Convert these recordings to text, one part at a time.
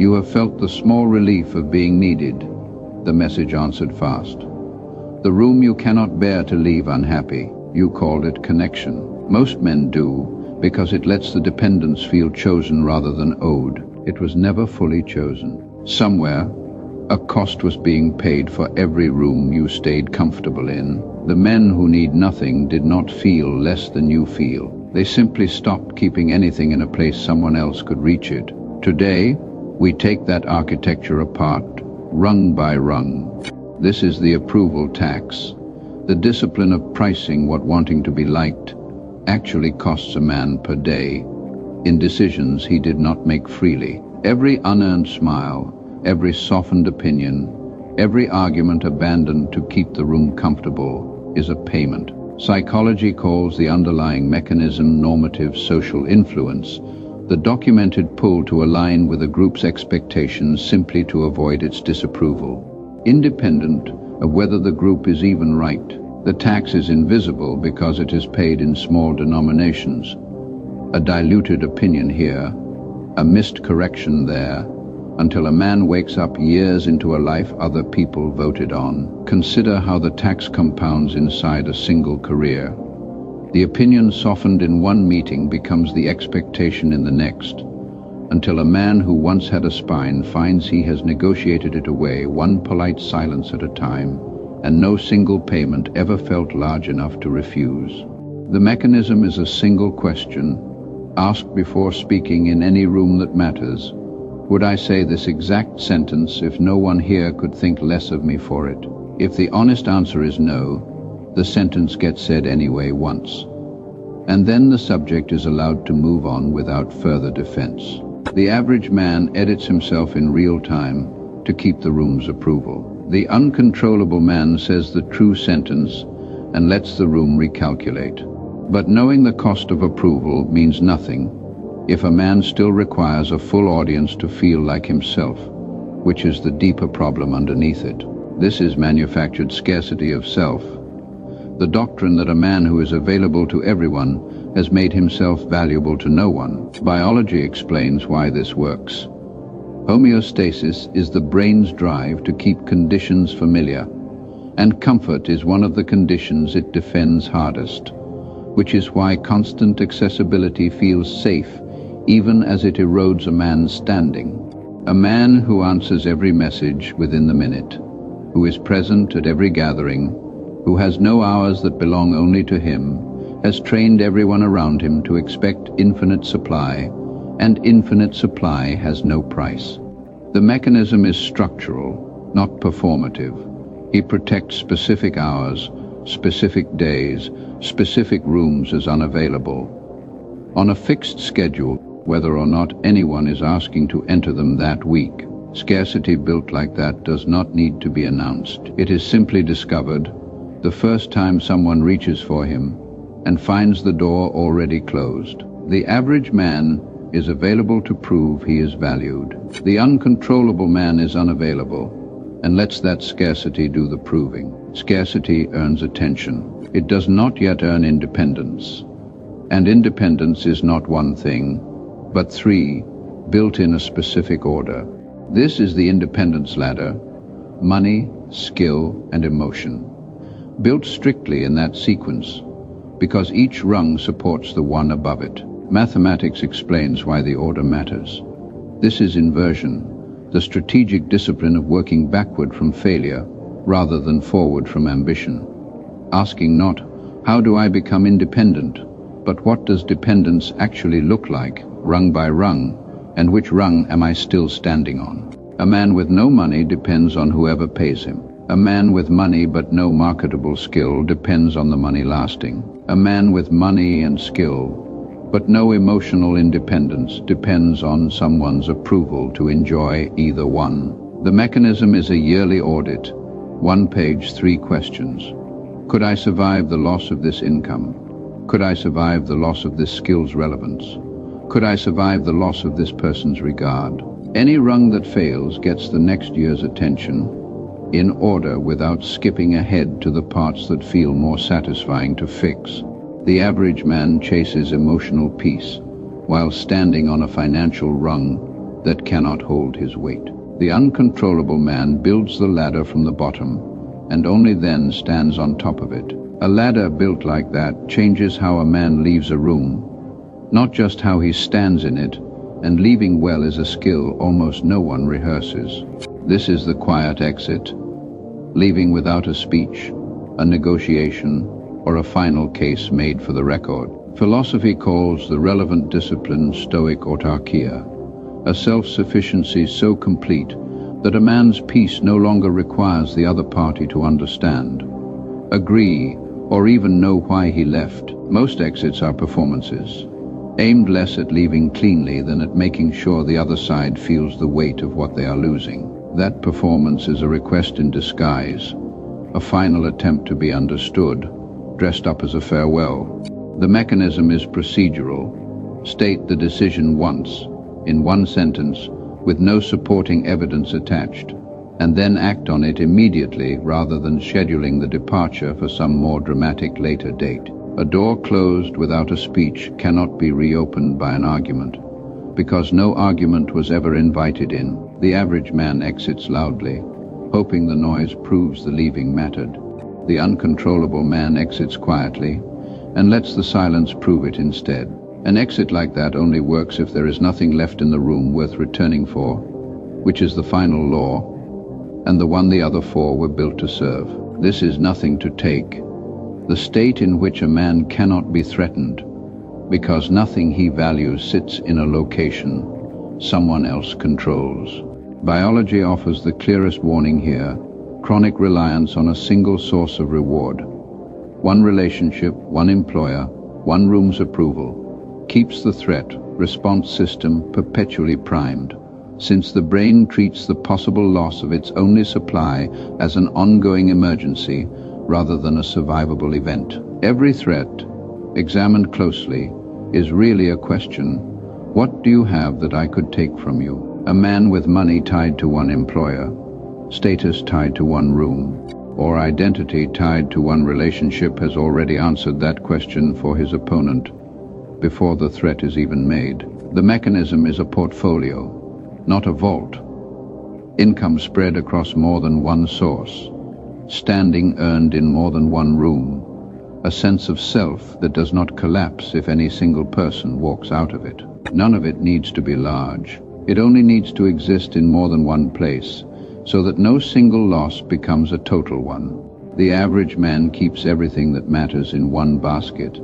You have felt the small relief of being needed, the message answered fast. The room you cannot bear to leave unhappy. You called it connection. Most men do, because it lets the dependents feel chosen rather than owed. It was never fully chosen. Somewhere, a cost was being paid for every room you stayed comfortable in. The men who need nothing did not feel less than you feel. They simply stopped keeping anything in a place someone else could reach it. Today, we take that architecture apart, rung by rung. This is the approval tax. The discipline of pricing what wanting to be liked actually costs a man per day in decisions he did not make freely. Every unearned smile, every softened opinion, every argument abandoned to keep the room comfortable is a payment. Psychology calls the underlying mechanism normative social influence, the documented pull to align with a group's expectations simply to avoid its disapproval. Independent of whether the group is even right, the tax is invisible because it is paid in small denominations. A diluted opinion here, a missed correction there, until a man wakes up years into a life other people voted on. Consider how the tax compounds inside a single career. The opinion softened in one meeting becomes the expectation in the next, until a man who once had a spine finds he has negotiated it away, one polite silence at a time, and no single payment ever felt large enough to refuse. The mechanism is a single question, asked before speaking in any room that matters. Would I say this exact sentence if no one here could think less of me for it? If the honest answer is no, the sentence gets said anyway once. And then the subject is allowed to move on without further defense. The average man edits himself in real time to keep the room's approval. The uncontrollable man says the true sentence and lets the room recalculate. But knowing the cost of approval means nothing if a man still requires a full audience to feel like himself, which is the deeper problem underneath it. This is manufactured scarcity of self, the doctrine that a man who is available to everyone has made himself valuable to no one. Biology explains why this works. Homeostasis is the brain's drive to keep conditions familiar, and comfort is one of the conditions it defends hardest, which is why constant accessibility feels safe even as it erodes a man's standing. A man who answers every message within the minute, who is present at every gathering, who has no hours that belong only to him, has trained everyone around him to expect infinite supply, and infinite supply has no price. The mechanism is structural, not performative. He protects specific hours, specific days, specific rooms as unavailable. On a fixed schedule, whether or not anyone is asking to enter them that week. Scarcity built like that does not need to be announced. It is simply discovered the first time someone reaches for him and finds the door already closed. The average man is available to prove he is valued. The uncontrollable man is unavailable and lets that scarcity do the proving. Scarcity earns attention. It does not yet earn independence. And independence is not one thing, but three, built in a specific order. This is the independence ladder: money, skill, and emotion. Built strictly in that sequence, because each rung supports the one above it. Mathematics explains why the order matters. This is inversion, the strategic discipline of working backward from failure rather than forward from ambition. Asking not, how do I become independent, but what does dependence actually look like, rung by rung, and which rung am I still standing on? A man with no money depends on whoever pays him. A man with money but no marketable skill depends on the money lasting. A man with money and skill but no emotional independence depends on someone's approval to enjoy either one. The mechanism is a yearly audit, 1 page, 3 questions. Could I survive the loss of this income? Could I survive the loss of this skill's relevance? Could I survive the loss of this person's regard? Any rung that fails gets the next year's attention, in order without skipping ahead to the parts that feel more satisfying to fix. The average man chases emotional peace while standing on a financial rung that cannot hold his weight. The uncontrollable man builds the ladder from the bottom, and only then stands on top of it. A ladder built like that changes how a man leaves a room, not just how he stands in it, and leaving well is a skill almost no one rehearses. This is the quiet exit, leaving without a speech, a negotiation, or a final case made for the record. Philosophy calls the relevant discipline Stoic autarkia, a self-sufficiency so complete that a man's peace no longer requires the other party to understand, agree, or even know why he left. Most exits are performances, aimed less at leaving cleanly than at making sure the other side feels the weight of what they are losing. That performance is a request in disguise, a final attempt to be understood, dressed up as a farewell. The mechanism is procedural. State the decision once, in one sentence, with no supporting evidence attached, and then act on it immediately rather than scheduling the departure for some more dramatic later date. A door closed without a speech cannot be reopened by an argument, because no argument was ever invited in. The average man exits loudly, hoping the noise proves the leaving mattered. The uncontrollable man exits quietly, and lets the silence prove it instead. An exit like that only works if there is nothing left in the room worth returning for, which is the final law, and the one the other four were built to serve. This is nothing to take, the state in which a man cannot be threatened, because nothing he values sits in a location someone else controls. Biology offers the clearest warning here: chronic reliance on a single source of reward. One relationship, one employer, one room's approval, keeps the threat response system perpetually primed, since the brain treats the possible loss of its only supply as an ongoing emergency rather than a survivable event. Every threat, examined closely, is really a question: what do you have that I could take from you? A man with money tied to one employer, status tied to one room, or identity tied to one relationship has already answered that question for his opponent before the threat is even made. The mechanism is a portfolio, not a vault. Income spread across more than one source, standing earned in more than one room, a sense of self that does not collapse if any single person walks out of it. None of it needs to be large. It only needs to exist in more than one place, so that no single loss becomes a total one. The average man keeps everything that matters in one basket,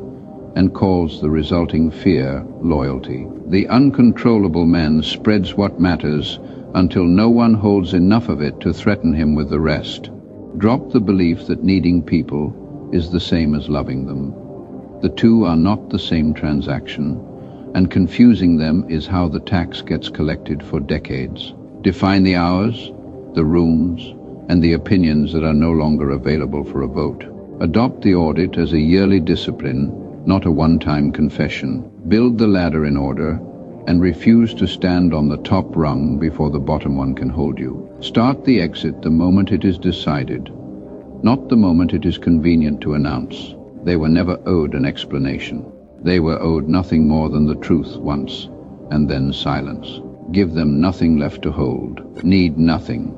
and calls the resulting fear loyalty. The uncontrollable man spreads what matters until no one holds enough of it to threaten him with the rest. Drop the belief that needing people is the same as loving them. The two are not the same transaction, and confusing them is how the tax gets collected for decades. Define the hours, the rooms, and the opinions that are no longer available for a vote. Adopt the audit as a yearly discipline, not a one-time confession. Build the ladder in order, and refuse to stand on the top rung before the bottom one can hold you. Start the exit the moment it is decided, not the moment it is convenient to announce. They were never owed an explanation. They were owed nothing more than the truth once, and then silence. Give them nothing left to hold. Need nothing.